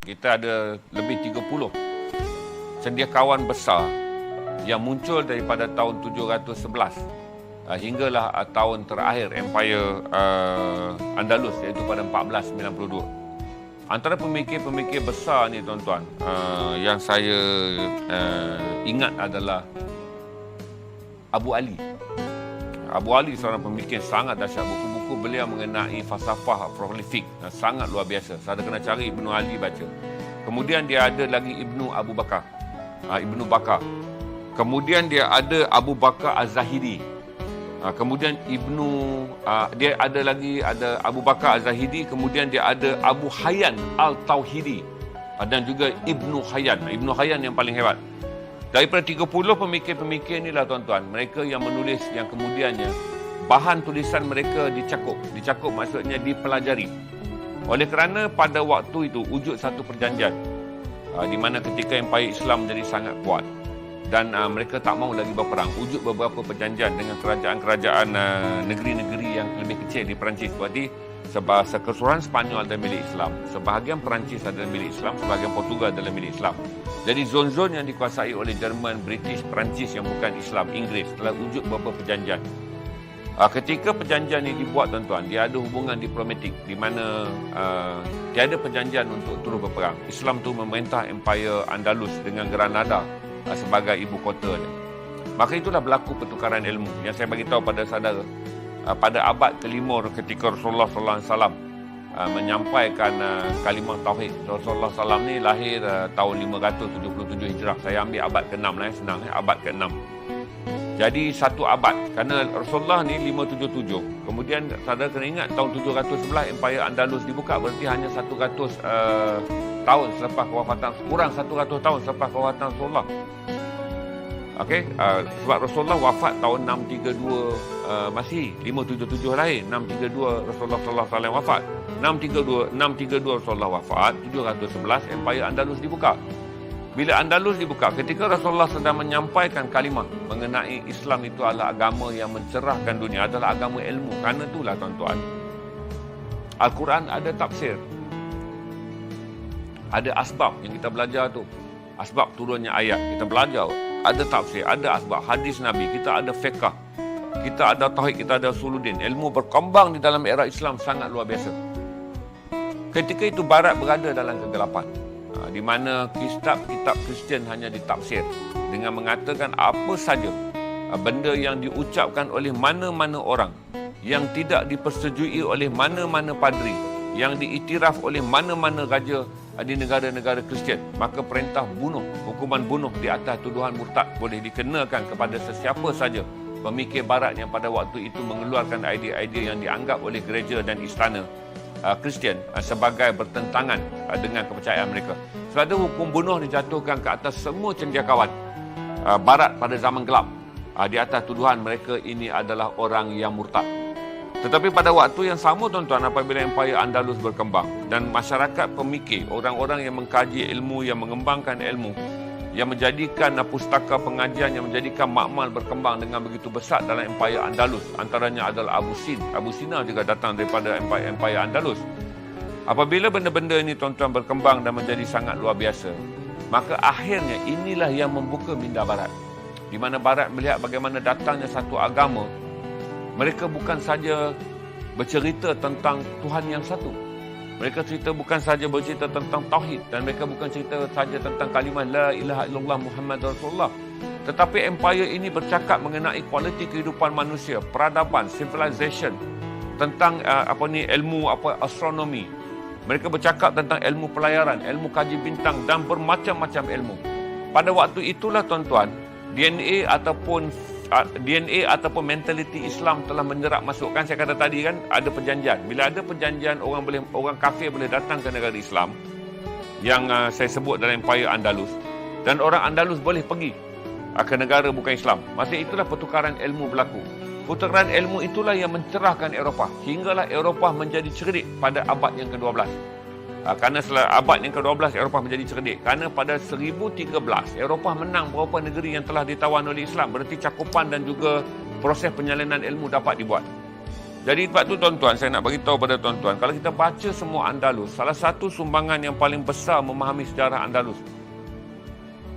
Kita ada lebih 30 cendekiawan besar yang muncul daripada tahun 711 hinggalah tahun terakhir Empire Andalus, iaitu pada 1492. Antara pemikir-pemikir besar ni tuan-tuan, yang saya ingat adalah Abu Ali. Abu Ali seorang pemikir sangat dahsyat. Buku-buku beliau mengenai falsafah prolifik sangat luar biasa. Saya kena cari Ibnu Ali baca. Kemudian dia ada lagi Ibnu Bakar. Kemudian dia ada Abu Bakar Az-Zahidi. Kemudian dia ada Abu Bakar Az-Zahidi. Kemudian dia ada Abu Hayyan Al-Tauhidi dan juga Ibnu Hayyan. Ibnu Hayyan yang paling hebat. Daripada 30 pemikir-pemikir inilah tuan-tuan, mereka yang menulis yang kemudiannya bahan tulisan mereka dicakup. Dicakup maksudnya dipelajari. Oleh kerana pada waktu itu wujud satu perjanjian di mana ketika Empire Islam menjadi sangat kuat dan mereka tak mahu lagi berperang. Wujud beberapa perjanjian dengan kerajaan-kerajaan negeri-negeri yang lebih kecil di Perancis. Berarti keseluruhan Spanyol adalah milik Islam, sebahagian Perancis adalah milik Islam, sebahagian Portugal adalah milik Islam. Jadi zon-zon yang dikuasai oleh Jerman, British, Perancis yang bukan Islam, Inggeris, telah wujud beberapa perjanjian. Ketika perjanjian ini dibuat tuan-tuan, dia ada hubungan diplomatik di mana tiada perjanjian untuk terus berperang. Islam tu memerintah Empire Andalus dengan Granada sebagai ibu kotanya. Maka itulah berlaku pertukaran ilmu yang saya bagi tahu pada saudara. Pada abad ke-5 ketika Rasulullah SAW menyampaikan kalimah tauhid. Rasulullah SAW ni lahir tahun 577 Hijrah. Saya ambil abad ke-6 lah, senang abad ke-6. Jadi satu abad, kerana Rasulullah ni 577. Kemudian saudara kena ingat tahun 711 Empire Andalus dibuka, berarti hanya 100 tahun selepas kewafatan, kurang 100 tahun selepas kewafatan Rasulullah. Okey, sebab Rasulullah wafat tahun 632 Masihi, 577 lahir, 632 Rasulullah sallallahu alaihi wasallam wafat. 632 Rasulullah wafat, 711 Empire Andalus dibuka. Bila Andalus dibuka, ketika Rasulullah sedang menyampaikan kalimah mengenai Islam itu adalah agama yang mencerahkan dunia, adalah agama ilmu. Kerana itulah tuan-tuan, Al-Quran ada tafsir, ada asbab yang kita belajar tu, asbab turunnya ayat kita belajar. Ada tafsir, ada asbab, hadis Nabi, kita ada fiqh, kita ada tauhid, kita ada usuluddin. Ilmu berkembang di dalam era Islam sangat luar biasa. Ketika itu Barat berada dalam kegelapan, di mana kitab-kitab Kristian hanya ditafsir dengan mengatakan apa saja benda yang diucapkan oleh mana-mana orang, yang tidak dipersetujui oleh mana-mana padri, yang diiktiraf oleh mana-mana raja di negara-negara Kristian, maka perintah bunuh, hukuman bunuh di atas tuduhan murtad boleh dikenakan kepada sesiapa saja pemikir Barat yang pada waktu itu mengeluarkan idea-idea yang dianggap oleh gereja dan istana Kristian sebagai bertentangan dengan kepercayaan mereka. Sebab itu hukum bunuh dijatuhkan ke atas semua cendekiawan Barat pada zaman gelap di atas tuduhan mereka ini adalah orang yang murtad. Tetapi pada waktu yang sama tuan-tuan, apabila Empire Andalus berkembang dan masyarakat pemikir, orang-orang yang mengkaji ilmu, yang mengembangkan ilmu, yang menjadikan pustaka pengajian, yang menjadikan makmal berkembang dengan begitu besar dalam Empire Andalus, antaranya adalah Abu Sina juga datang daripada Empire Andalus. Apabila benda-benda ini tuan-tuan berkembang dan menjadi sangat luar biasa, maka akhirnya inilah yang membuka minda Barat, di mana Barat melihat bagaimana datangnya satu agama. Mereka bukan saja bercerita tentang Tuhan yang satu. Mereka bukan saja bercerita tentang tauhid, dan mereka bukan cerita saja tentang kalimah la ilaha illallah Muhammad Rasulullah. Tetapi empire ini bercakap mengenai kualiti kehidupan manusia, peradaban, civilization, tentang ilmu astronomi. Mereka bercakap tentang ilmu pelayaran, ilmu kaji bintang dan bermacam-macam ilmu. Pada waktu itulah tuan-tuan, DNA ataupun mentaliti Islam telah menyerap masuk. Kan saya kata tadi kan ada perjanjian. Bila ada perjanjian, orang kafir boleh datang ke negara Islam yang saya sebut dalam Empire Andalus, dan orang Andalus boleh pergi ke negara bukan Islam. Masa itulah pertukaran ilmu berlaku. Pertukaran ilmu itulah yang mencerahkan Eropah, hinggalah Eropah menjadi cerdik pada abad yang ke-12. Kerana setelah abad yang ke-12 Eropah menjadi cerdik. Kerana pada 1013 Eropah menang beberapa negeri yang telah ditawan oleh Islam. Berarti cakupan dan juga proses penyalinan ilmu dapat dibuat. Jadi sebab tu tuan-tuan, saya nak bagi tahu pada tuan-tuan, kalau kita baca semua Andalus, salah satu sumbangan yang paling besar memahami sejarah Andalus.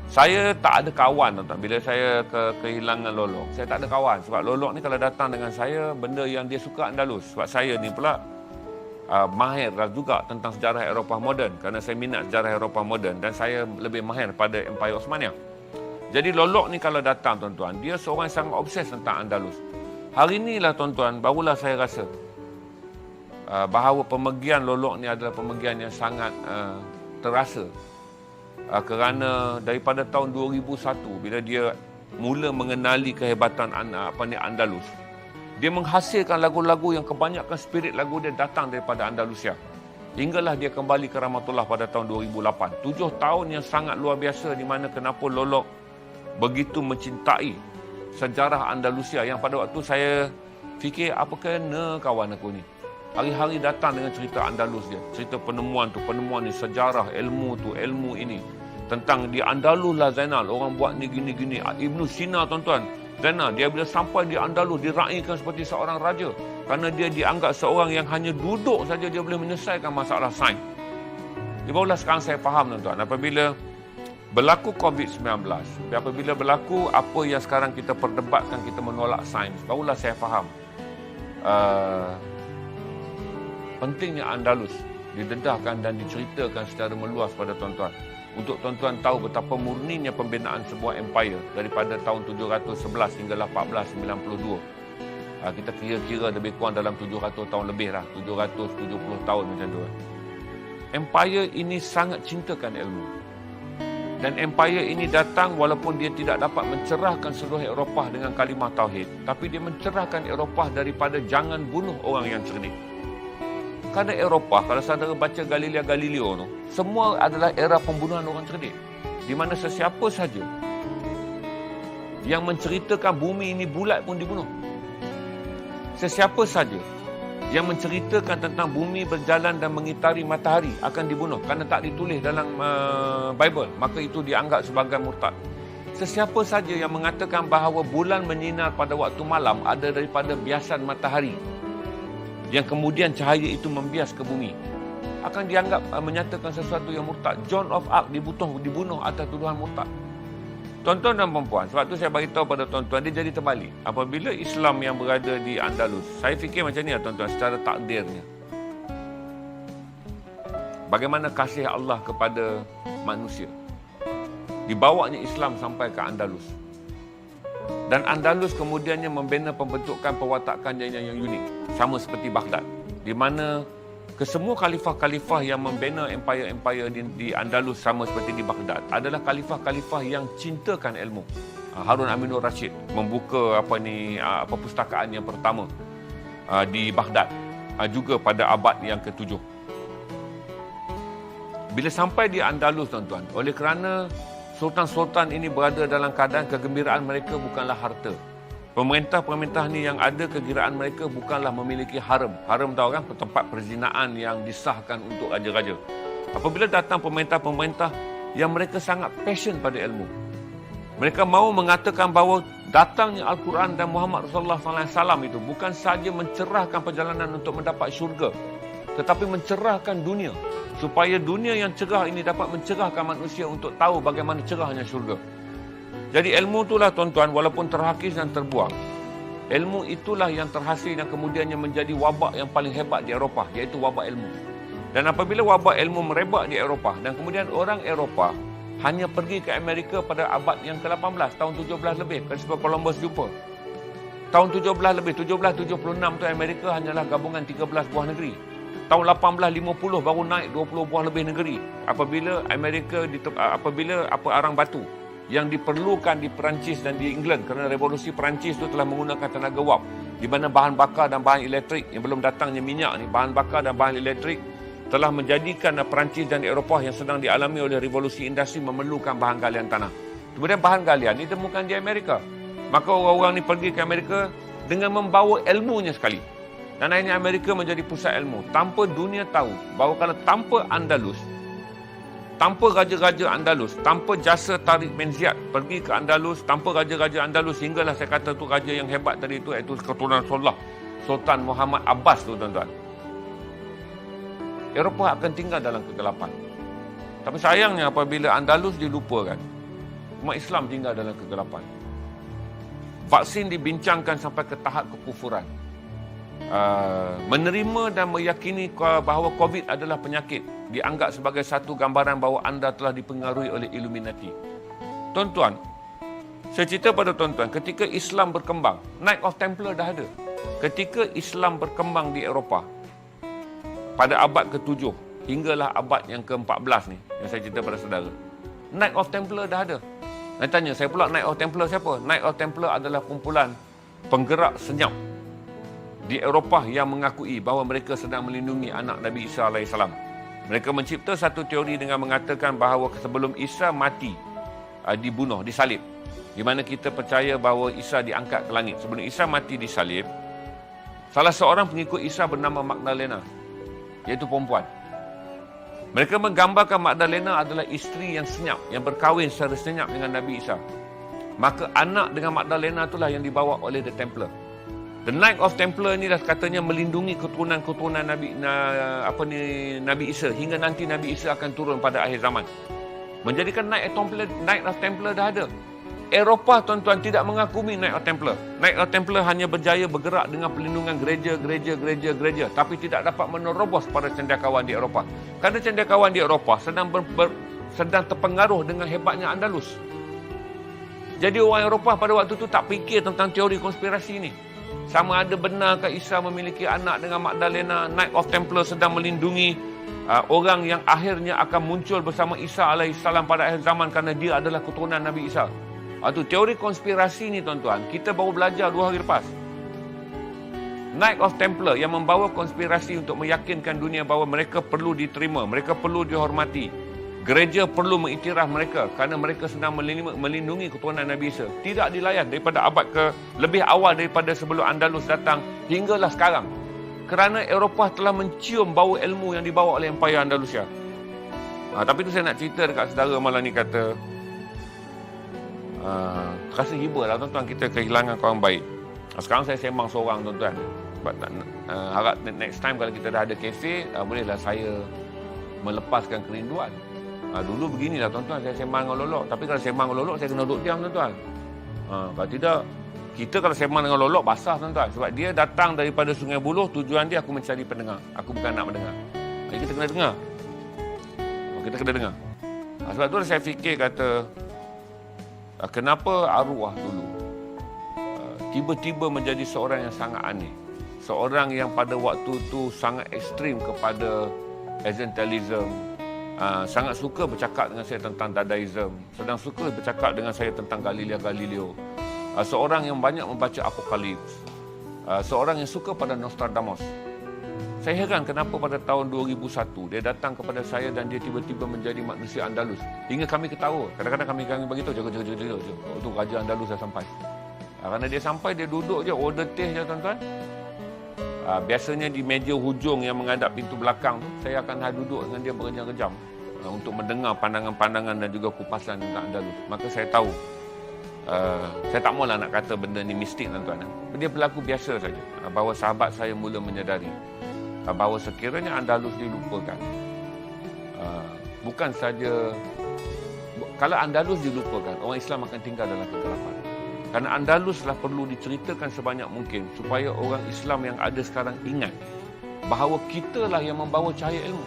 Saya tak ada kawan, tuan-tuan. Bila saya kehilangan Lolok, saya tak ada kawan. Sebab Lolok ni kalau datang dengan saya, benda yang dia suka Andalus. Sebab saya ni pula mahir juga tentang sejarah Eropah moden. Kerana saya minat sejarah Eropah moden dan saya lebih mahir pada Empire Osmania. Jadi Lolok ni kalau datang, tuan-tuan, dia seorang yang sangat obses tentang Andalus. Hari inilah tuan-tuan, barulah saya rasa bahawa pemergian Lolok ni adalah pemergian yang sangat terasa. Kerana daripada tahun 2001, bila dia mula mengenali kehebatan Andalus, dia menghasilkan lagu-lagu yang kebanyakan spirit lagu dia datang daripada Andalusia. Hinggalah dia kembali ke Rahmatullah pada tahun 2008. 7 tahun yang sangat luar biasa di mana kenapa Lolok begitu mencintai sejarah Andalusia yang pada waktu saya fikir apa kena kawan aku ni. Hari-hari datang dengan cerita Andalus dia. Cerita penemuan ni, sejarah, ilmu tu, ilmu ini. Tentang di Andalus lah Zainal, orang buat ni gini-gini. Ibn Sina tuan-tuan, Zainal, dia bila sampai di Andalus, diraikan seperti seorang raja. Kerana dia dianggap seorang yang hanya duduk saja dia boleh menyelesaikan masalah sains. Barulah sekarang saya faham tuan-tuan, apabila berlaku COVID-19, apabila berlaku apa yang sekarang kita perdebatkan, kita menolak sains, barulah saya faham pentingnya Andalus didedahkan dan diceritakan secara meluas pada tuan-tuan. Untuk tuan-tuan tahu betapa murninya pembinaan sebuah empire daripada tahun 711 hinggalah 1492. Kita kira-kira lebih kurang dalam 700 tahun lebih lah, 770 tahun macam tu. Empire ini sangat cintakan ilmu. Dan empire ini datang walaupun dia tidak dapat mencerahkan seluruh Eropah dengan kalimah tauhid, tapi dia mencerahkan Eropah daripada jangan bunuh orang yang cerdik. Kerana Eropah, kalau saudara baca Galileo tu, semua adalah era pembunuhan orang cerdik. Di mana sesiapa saja yang menceritakan bumi ini bulat pun dibunuh. Sesiapa saja yang menceritakan tentang bumi berjalan dan mengitari matahari akan dibunuh kerana tak ditulis dalam Bible, maka itu dianggap sebagai murtad. Sesiapa saja yang mengatakan bahawa bulan menyinar pada waktu malam ada daripada biasan matahari yang kemudian cahaya itu membias ke bumi, akan dianggap menyatakan sesuatu yang murtad. John of Arc dibunuh atas tuduhan murtad. Tuan-tuan dan puan-puan, sebab tu saya beritahu pada tuan-tuan, dia jadi terbalik. Apabila Islam yang berada di Andalus, saya fikir macam ni tuan-tuan, secara takdirnya. Bagaimana kasih Allah kepada manusia. Dibawanya Islam sampai ke Andalus. Dan Andalus kemudiannya membina pembentukan perwatakan yang unik. Sama seperti Baghdad. Di mana kesemua khalifah-khalifah yang membina empire-empire di Andalus sama seperti di Baghdad adalah khalifah-khalifah yang cintakan ilmu. Harun Aminur Rashid membuka perpustakaan yang pertama di Baghdad, juga pada abad yang ke-7. Bila sampai di Andalus tuan-tuan, oleh kerana sultan-sultan ini berada dalam keadaan kegembiraan mereka bukanlah harta. Pemerintah-pemerintah ni yang ada kegembiraan mereka bukanlah memiliki harem. Harem tahu kan, tempat perzinaan yang disahkan untuk raja-raja. Apabila datang pemerintah-pemerintah yang mereka sangat passion pada ilmu, mereka mahu mengatakan bahawa datangnya Al-Quran dan Muhammad Rasulullah SAW itu bukan sahaja mencerahkan perjalanan untuk mendapat syurga, tetapi mencerahkan dunia, supaya dunia yang cerah ini dapat mencerahkan manusia untuk tahu bagaimana cerahnya syurga. Jadi ilmu itulah tuan-tuan, walaupun terhakis dan terbuang, ilmu itulah yang terhasil dan kemudiannya menjadi wabak yang paling hebat di Eropah, iaitu wabak ilmu. Dan apabila wabak ilmu merebak di Eropah dan kemudian orang Eropah hanya pergi ke Amerika pada abad yang ke-18, tahun 17 lebih, Christopher Columbus jumpa. Tahun 17 lebih, 1776 tu Amerika hanyalah gabungan 13 buah negeri. Tahun 1850 baru naik 20 buah lebih negeri. Apabila Amerika arang batu yang diperlukan di Perancis dan di England, kerana revolusi Perancis itu telah menggunakan tenaga wap, di mana bahan bakar dan bahan elektrik yang belum datangnya minyak ni, bahan bakar dan bahan elektrik telah menjadikan Perancis dan Eropah yang sedang dialami oleh revolusi industri memerlukan bahan galian tanah. Kemudian bahan galian ini ditemukan di Amerika. Maka orang-orang ni pergi ke Amerika dengan membawa ilmunya sekali. Dan akhirnya Amerika menjadi pusat ilmu. Tanpa dunia tahu bahawa kalau tanpa Andalus, tanpa raja-raja Andalus, tanpa jasa Tariq bin Ziyad pergi ke Andalus, tanpa raja-raja Andalus, hinggalah saya kata tu raja yang hebat tadi itu, iaitu keturunan Rasulullah Sultan Muhammad Abbas tu tuan-tuan, Eropah akan tinggal dalam kegelapan. Tapi sayangnya apabila Andalus dilupakan, umat Islam tinggal dalam kegelapan. Vaksin dibincangkan sampai ke tahap kekufuran. Menerima dan meyakini bahawa COVID adalah penyakit dianggap sebagai satu gambaran bahawa anda telah dipengaruhi oleh Illuminati. Tuan-tuan, saya cerita pada tuan-tuan, ketika Islam berkembang, Knight of Templar dah ada. Ketika Islam berkembang di Eropah, pada abad ke-7 hinggalah abad yang ke-14 ni, yang saya cerita pada saudara, Knight of Templar dah ada. Saya tanya, saya pula Knight of Templar siapa? Knight of Templar adalah kumpulan penggerak senyap di Eropah yang mengakui bahawa mereka sedang melindungi anak Nabi Isa AS. Mereka mencipta satu teori dengan mengatakan bahawa sebelum Isa mati, dibunuh, disalib, di mana kita percaya bahawa Isa diangkat ke langit. Sebelum Isa mati disalib, salah seorang pengikut Isa bernama Magdalena, iaitu perempuan. Mereka menggambarkan Magdalena adalah isteri yang senyap, yang berkahwin secara senyap dengan Nabi Isa. Maka anak dengan Magdalena itulah yang dibawa oleh The Templar. The Knight of Templar ni dah katanya melindungi keturunan-keturunan Nabi Isa hingga nanti Nabi Isa akan turun pada akhir zaman. Menjadikan Knight of Templar dah ada. Eropah tuan-tuan tidak mengakui Knight of Templar. Knight of Templar hanya berjaya bergerak dengan perlindungan gereja, tapi tidak dapat menerobos pada cendekiawan di Eropah. Kerana cendekiawan di Eropah sedang terpengaruh dengan hebatnya Andalus. Jadi orang Eropah pada waktu itu tak fikir tentang teori konspirasi ini. Sama ada benarkah Isa memiliki anak dengan Magdalena, Knight of Templar sedang melindungi orang yang akhirnya akan muncul bersama Isa AS pada akhir zaman kerana dia adalah keturunan Nabi Isa. Itu teori konspirasi ni tuan-tuan, kita baru belajar 2 hari lepas. Knight of Templar yang membawa konspirasi untuk meyakinkan dunia bahawa mereka perlu diterima, mereka perlu dihormati. Gereja perlu mengiktiraf mereka kerana mereka sedang melindungi keturunan Nabi Isa. Tidak dilayan daripada abad lebih awal daripada sebelum Andalus datang hinggalah sekarang. Kerana Eropah telah mencium bau ilmu yang dibawa oleh Empire Andalusia. Tapi tu saya nak cerita dekat saudara malam ni, kata rasa hibur lah tuan-tuan, kita kehilangan kawan baik. Sekarang saya sembang seorang tuan-tuan. Harap next time kalau kita dah ada kafe, bolehlah saya melepaskan kerinduan. Dulu beginilah tuan-tuan, saya sembang dengan Lolok. Tapi kalau sembang dengan Lolok, saya kena duduk diam tuan-tuan. Kalau tidak, kita kalau sembang dengan Lolok, basah tuan-tuan. Sebab dia datang daripada Sungai Buloh, tujuan dia aku mencari pendengar. Aku bukan nak mendengar. Jadi kita kena dengar. Kita kena dengar. Sebab tu saya fikir, kata, kenapa arwah dulu tiba-tiba menjadi seorang yang sangat aneh. Seorang yang pada waktu tu sangat ekstrim kepada Existentialism, sangat suka bercakap dengan saya tentang Dadaism, sedang suka bercakap dengan saya tentang Galileo, seorang yang banyak membaca Apokalips, seorang yang suka pada Nostradamus. Saya heran kenapa pada tahun 2001 dia datang kepada saya dan dia tiba-tiba menjadi manusia Andalus. Hingga kami ketawa. Kadang-kadang kami beritahu, jaga. Itu Raja Andalus dah sampai. Kerana dia sampai, dia duduk je, order teh je tuan-tuan. Biasanya di meja hujung yang menghadap pintu belakang tu, saya akan duduk dengan dia berjam-jam untuk mendengar pandangan-pandangan dan juga kupasan tentang Andalus. Maka saya tahu, saya tak maulah nak kata benda ni mistik tuan-tuan. Dia berlaku biasa saja. Bahawa sahabat saya mula menyadari bahawa sekiranya Andalus dilupakan, bukan saja kalau Andalus dilupakan, orang Islam akan tinggal dalam kegelapan. Kerana Andalus lah perlu diceritakan sebanyak mungkin supaya orang Islam yang ada sekarang ingat bahawa kita lah yang membawa cahaya ilmu.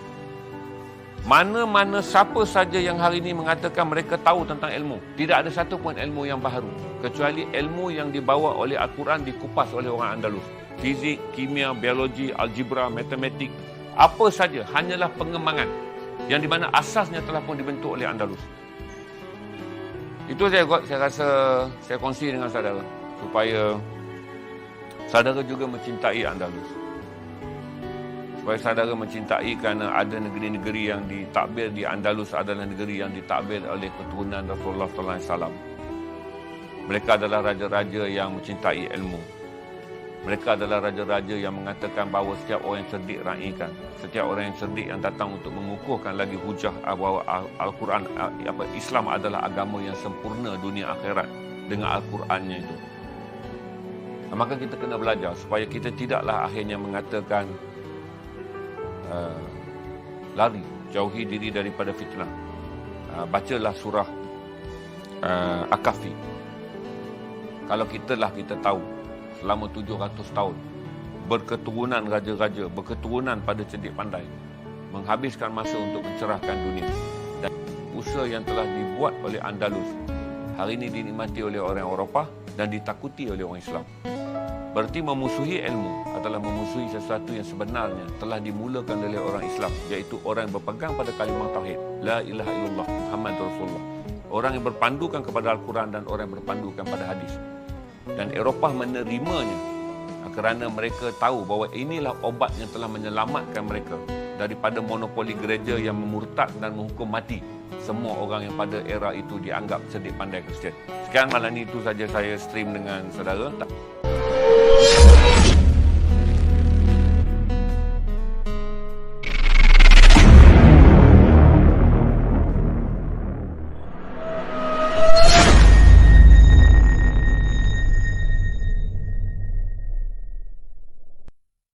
Mana-mana siapa saja yang hari ini mengatakan mereka tahu tentang ilmu, tidak ada satu pun ilmu yang baharu kecuali ilmu yang dibawa oleh Al-Quran, dikupas oleh orang Andalus. Fizik, kimia, biologi, algebra, matematik, apa saja hanyalah pengembangan yang di mana asasnya telah pun dibentuk oleh Andalus. Itu saya rasa saya kongsi dengan saudara supaya saudara juga mencintai Andalus. Supaya saudara mencintai kerana ada negeri-negeri yang ditakbir di Andalus adalah negeri yang ditakbir oleh keturunan Rasulullah sallallahu alaihi wasallam. Mereka adalah raja-raja yang mencintai ilmu. Mereka adalah raja-raja yang mengatakan bahawa setiap orang yang cerdik raikan. Setiap orang yang cerdik yang datang untuk mengukuhkan lagi hujah bahawa Al-Quran, Islam adalah agama yang sempurna dunia akhirat dengan Al-Qurannya itu. Maka kita kena belajar supaya kita tidaklah akhirnya mengatakan lari, jauhi diri daripada fitnah. Bacalah surah Al-Kahfi. Kalau kita tahu selama 700 tahun berketurunan raja-raja, berketurunan pada cerdik pandai menghabiskan masa untuk mencerahkan dunia, dan usaha yang telah dibuat oleh Andalus hari ini dinikmati oleh orang Eropah dan ditakuti oleh orang Islam. Berarti memusuhi ilmu adalah memusuhi sesuatu yang sebenarnya telah dimulakan oleh orang Islam, iaitu orang yang berpegang pada kalimah tauhid, la ilaha illallah Muhammad Rasulullah. Orang yang berpandukan kepada Al-Quran dan orang yang berpandukan pada hadis. Dan Eropah menerimanya kerana mereka tahu bahawa inilah obat yang telah menyelamatkan mereka daripada monopoli gereja yang memurtad dan menghukum mati semua orang yang pada era itu dianggap cerdik pandai Kristian. Sekian malam ini, itu saja saya stream dengan saudara.